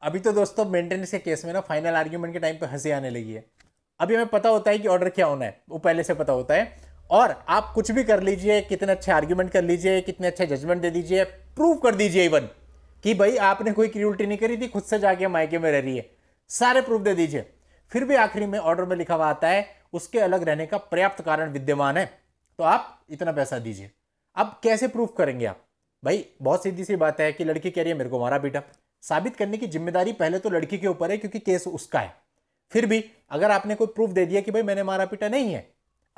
अभी तो दोस्तों मेंटेनेंस के केस में ना फाइनल आर्ग्यूमेंट के टाइम पे हंसी आने लगी है। अभी हमें पता होता है कि ऑर्डर क्या होना है, वो पहले से पता होता है। और आप कुछ भी कर लीजिए, कितने अच्छे आर्ग्यूमेंट कर लीजिए, कितने अच्छे जजमेंट दे दीजिए, प्रूव कर दीजिए इवन कि भाई आपने कोई क्रिएटिविटी नहीं करी थी, खुद से जाके मायके में रह रही है, सारे प्रूफ दे दीजिए, फिर भी आखिरी में ऑर्डर में लिखा हुआ आता है उसके अलग रहने का पर्याप्त कारण विद्यमान है, तो आप इतना पैसा दीजिए। अब कैसे प्रूफ करेंगे आप? भाई बहुत सीधी सी बात है कि लड़की कह रही है मेरे को मारा पीटा, साबित करने की जिम्मेदारी पहले तो लड़की के ऊपर है क्योंकि केस उसका है। फिर भी अगर आपने कोई प्रूफ दे दिया कि भाई मैंने मारा पीटा नहीं है,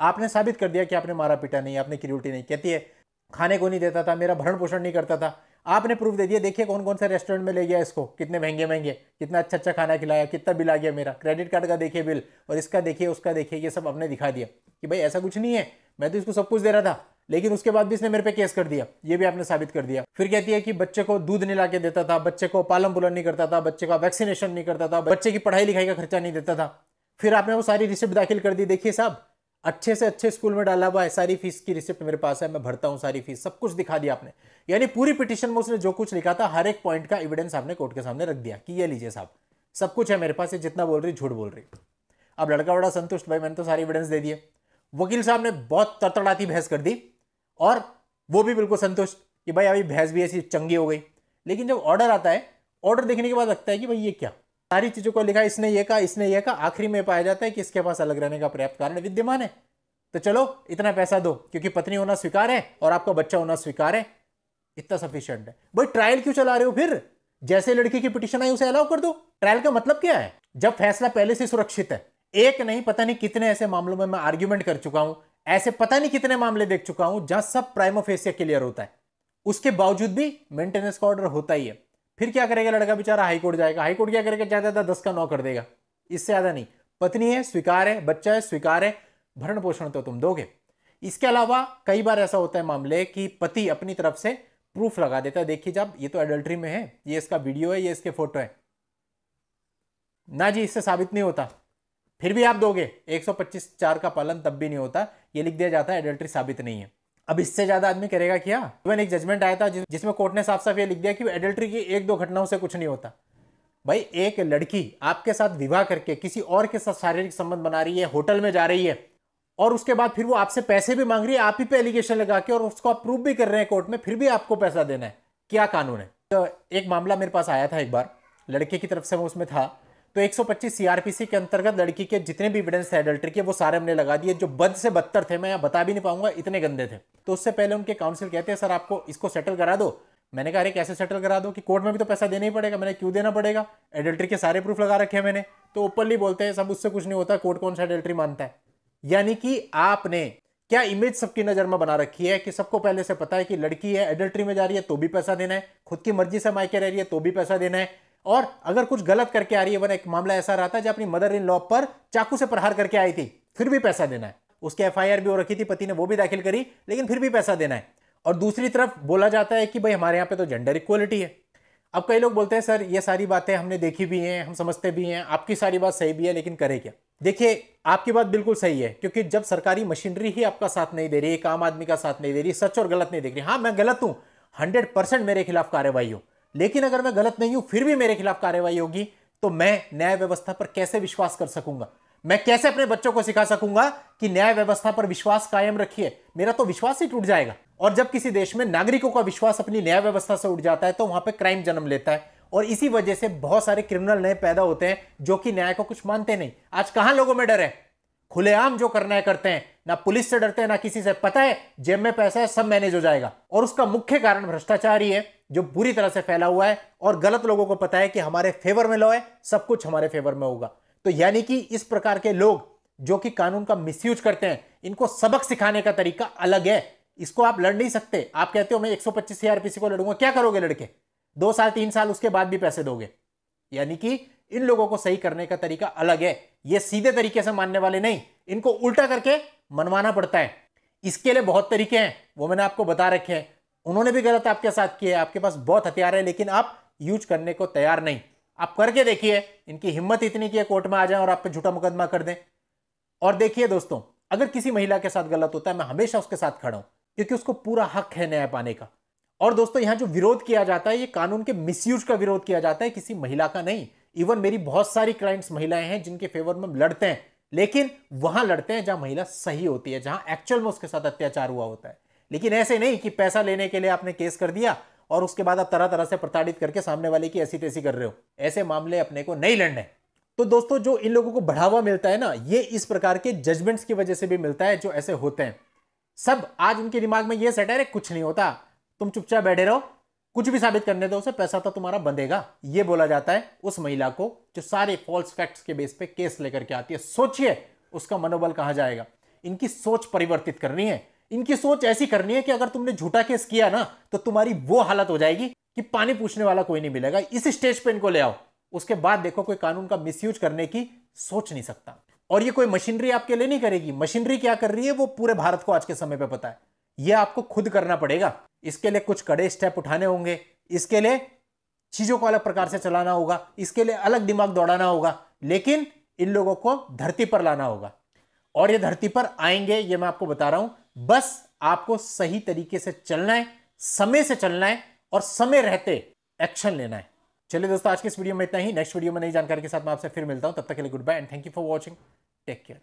आपने साबित कर दिया कि आपने मारा पीटा नहीं, आपने क्रूरटी नहीं, कहती है खाने को नहीं देता था, मेरा भरण पोषण नहीं करता था, आपने प्रूफ दे दिया, देखिए कौन कौन से रेस्टोरेंट में ले गया इसको, कितने महंगे महंगे, कितना अच्छा अच्छा खाना खिलाया, कितना बिल आ गया मेरा, क्रेडिट कार्ड का देखिए बिल, और इसका देखिए उसका देखिए, ये सब आपने दिखा दिया कि भाई ऐसा कुछ नहीं है, मैं तो इसको सब कुछ दे रहा था, लेकिन उसके बाद भी इसने मेरे पे केस कर दिया, ये भी आपने साबित कर दिया। फिर कहती है कि बच्चे को दूध नहीं ला के देता था, बच्चे को पालन पोलन नहीं करता था, बच्चे का वैक्सीनेशन नहीं करता था, बच्चे की पढ़ाई लिखाई का खर्चा नहीं देता था। फिर आपने वो सारी रिसिप्ट दाखिल कर दी, देखिए साहब अच्छे से अच्छे स्कूल में डाला हुआ है, सारी फीस की रिसिप्ट मेरे पास है, मैं भरता हूं सारी फीस, सब कुछ दिखा दिया आपने। यानी पूरी पिटीशन में उसने जो कुछ लिखा था हर एक पॉइंट का एविडेंस आपने कोर्ट के सामने रख दिया कि ये लीजिए साहब सब कुछ है मेरे पास, ये जितना बोल रही झूठ बोल रही। अब लड़का बड़ा संतुष्ट, भाई मैंने तो सारी एविडेंस दे दिए। वकील साहब ने बहुत तड़तड़ाती बहस कर दी और वो भी बिल्कुल संतुष्ट कि भाई अभी बहस भी ऐसी चंगी हो गई। लेकिन जब ऑर्डर आता है, ऑर्डर देखने के बाद लगता है कि भाई ये क्या, सारी चीजों को लिखा, इसने ये कहा, इसने ये कहा, आखिरी में पाया जाता है कि इसके पास अलग रहने का पर्याप्त कारण विद्यमान है, तो चलो इतना पैसा दो क्योंकि पत्नी होना स्वीकार है और आपका बच्चा होना स्वीकार है, इतना सफिशिएंट है। भाई ट्रायल क्यों चला रहे हो? फिर जैसे लड़की की पिटीशन आई उसे अलाउ कर दो। ट्रायल का मतलब क्या है? जब फैसला पहले से सुरक्षित है। एक नहीं पता नहीं कितने ऐसे मामलों में मैं आर्ग्यूमेंट कर चुका हूं, ऐसे पता नहीं कितने मामले देख चुका हूं जहां सब प्राइमा फेसिया क्लियर होता है, उसके बावजूद भी मेंटेनेंस का ऑर्डर होता ही है। फिर क्या करेगा लड़का बेचारा? हाईकोर्ट जाएगा। हाईकोर्ट क्या करेगा? ज्यादा ज्यादा 10 का 9 कर देगा, इससे ज्यादा नहीं। पत्नी है स्वीकार है, बच्चा है स्वीकार है, भरण पोषण तो तुम दोगे। इसके अलावा कई बार ऐसा होता है मामले कि पति अपनी तरफ से प्रूफ लगा देता है, देखिए जब ये तो एडल्ट्री में है, ये इसका वीडियो है, ये इसके फोटो है ना जी, इससे साबित नहीं होता, फिर भी आप दोगे। 125(4) का पालन तब भी नहीं होता, ये लिख दिया जाता है एडल्ट्री साबित नहीं है। अब इससे ज्यादा आदमी करेगा क्या? इवन एक जजमेंट आया था जिसमें कोर्ट ने साफ साफ ये लिख दिया कि एडल्ट्री की 1-2 घटनाओं से कुछ नहीं होता। भाई एक लड़की आपके साथ विवाह करके किसी और के साथ शारीरिक संबंध बना रही है, होटल में जा रही है, और उसके बाद फिर वो आपसे पैसे भी मांग रही है, आप ही पे एलिगेशन लगा के, और उसको आप प्रूव भी कर रहे हैं कोर्ट में, फिर भी आपको पैसा देना है, क्या कानून है? तो एक मामला मेरे पास आया था एक बार, लड़के की तरफ से मैं उसमें था, तो 125 सीआरपीसी के अंतर्गत लड़की के जितने भी एविडेंस थे एडल्ट्री के, वो सारे हमने लगा दिए, जो बद से बदतर थे, मैं यहाँ बता भी नहीं पाऊंगा, इतने गंदे थे। तो उससे पहले उनके काउंसिल कहते हैं सर आपको इसको सेटल करा दो। मैंने कहा अरे कैसे सेटल करा दो, कि कोर्ट में भी तो पैसा देना ही पड़ेगा। मैंने क्यों देना पड़ेगा, एडल्ट्री के सारे प्रूफ लगा रखे हैं मैंने। तो ओपनली बोलते हैं सब उससे कुछ नहीं होता, कोर्ट कौन सा एडल्ट्री मानता है। यानी कि आपने क्या इमेज सबकी नजर में बना रखी है कि सबको पहले से पता है कि लड़की है, एडल्ट्री में जा रही है तो भी पैसा देना है, खुद की मर्जी से मायके रह रही है तो भी पैसा देना है, और अगर कुछ गलत करके आ रही है, वरना एक मामला ऐसा रहा था जब अपनी मदर इन लॉ पर चाकू से प्रहार करके आई थी, फिर भी पैसा देना है। उसकी एफआईआर भी हो रखी थी, पति ने वो भी दाखिल करी, लेकिन फिर भी पैसा देना है। और दूसरी तरफ बोला जाता है कि भाई हमारे यहाँ पे तो जेंडर इक्वलिटी है। अब कई लोग बोलते हैं सर ये सारी बातें हमने देखी भी हैं, हम समझते भी हैं, आपकी सारी बात सही भी है, लेकिन करें क्या? देखिए आपकी बात बिल्कुल सही है, क्योंकि जब सरकारी मशीनरी ही आपका साथ नहीं दे रही, एक आम आदमी का साथ नहीं दे रही, सच और गलत नहीं देख रही। हाँ मैं गलत हूं, 100% मेरे खिलाफ कार्रवाई हो, लेकिन अगर मैं गलत नहीं हूं फिर भी मेरे खिलाफ कार्रवाई होगी, तो मैं न्याय व्यवस्था पर कैसे विश्वास कर सकूंगा? मैं कैसे अपने बच्चों को सिखा सकूंगा कि न्याय व्यवस्था पर विश्वास कायम रखिए? मेरा तो विश्वास ही टूट जाएगा। और जब किसी देश में नागरिकों का विश्वास अपनी न्याय व्यवस्था से उठ जाता है, तो वहां पे क्राइम जन्म लेता है, और इसी वजह से बहुत सारे क्रिमिनल नए पैदा होते हैं जो कि न्याय को कुछ मानते नहीं। आज कहां लोगों में डर है? खुलेआम जो करना है करते हैं, ना पुलिस से डरते हैं ना किसी से। पता है जेब में पैसा है, सब मैनेज हो जाएगा। और उसका मुख्य कारण भ्रष्टाचार ही है, जो बुरी तरह से फैला हुआ है, और गलत लोगों को पता है कि हमारे फेवर में लॉ है, सब कुछ हमारे फेवर में होगा। तो यानी कि इस प्रकार के लोग जो कि कानून का मिसयूज करते हैं, इनको सबक सिखाने का तरीका अलग है। इसको आप लड़ नहीं सकते। आप कहते हो मैं 125 सीआरपीसी को लड़ूंगा, क्या करोगे लड़के? 2 साल 3 साल उसके बाद भी पैसे दोगे? यानी कि इन लोगों को सही करने का तरीका अलग है। ये सीधे तरीके से मानने वाले नहीं, इनको उल्टा करके मनवाना पड़ता है। इसके लिए बहुत तरीके हैं, वो मैंने आपको बता रखे हैं। उन्होंने भी गलत आपके साथ किया, आपके पास बहुत हथियार है, लेकिन आप यूज करने को तैयार नहीं। आप करके देखिए, इनकी हिम्मत इतनी की है कोर्ट में आ जाए और आप पे झूठा मुकदमा कर दें। और देखिए दोस्तों, अगर किसी महिला के साथ गलत होता है, मैं हमेशा उसके साथ खड़ा हूं, क्योंकि उसको पूरा हक है न्याय पाने का। और दोस्तों यहां जो विरोध किया जाता है, ये कानून के मिसयूज का विरोध किया जाता है, किसी महिला का नहीं। इवन मेरी बहुत सारी क्लाइंट्स महिलाएं हैं जिनके फेवर में हम लड़ते हैं, लेकिन वहां लड़ते हैं जहां महिला सही होती है, जहां एक्चुअल में उसके साथ अत्याचार हुआ होता है। लेकिन ऐसे नहीं कि पैसा लेने के लिए आपने केस कर दिया और उसके बाद आप तरह तरह से प्रताड़ित करके सामने वाले की ऐसी तैसी कर रहे हो। ऐसे मामले अपने को नहीं लड़ने। तो दोस्तों जो इन लोगों को बढ़ावा मिलता है ना, ये इस प्रकार के जजमेंट्स की वजह से भी मिलता है जो ऐसे होते हैं। सब आज उनके दिमाग में ये सेट है, कुछ नहीं होता, तुम चुपचाप बैठे रहो, कुछ भी साबित करने दो उसे, पैसा तो तुम्हारा बंधेगा। ये बोला जाता है उस महिला को जो सारे फॉल्स फैक्ट्स के बेस पे केस लेकर के आती है। सोचिए उसका मनोबल कहां जाएगा। इनकी सोच परिवर्तित करनी है। इनकी सोच ऐसी करनी है कि अगर तुमने झूठा केस किया ना, तो तुम्हारी वो हालत हो जाएगी कि पानी पूछने वाला कोई नहीं मिलेगा। इस स्टेज पे इनको ले आओ, उसके बाद देखो कोई कानून का मिसयूज करने की सोच नहीं सकता। और ये कोई मशीनरी आपके लिए नहीं करेगी। मशीनरी क्या कर रही है वो पूरे भारत को आज के समय पे पता है। ये आपको खुद करना पड़ेगा। इसके लिए कुछ कड़े स्टेप उठाने होंगे, इसके लिए चीजों को अलग प्रकार से चलाना होगा, इसके लिए अलग दिमाग दौड़ाना होगा, लेकिन इन लोगों को धरती पर लाना होगा। और ये धरती पर आएंगे, ये मैं आपको बता रहा हूं। बस आपको सही तरीके से चलना है, समय से चलना है और समय रहते एक्शन लेना है। चलिए दोस्तों, आज के इस वीडियो में इतना ही। नेक्स्ट वीडियो में नई जानकारी के साथ मैं आपसे फिर मिलता हूं। तब तक के लिए goodbye and thank you for watching. Take care.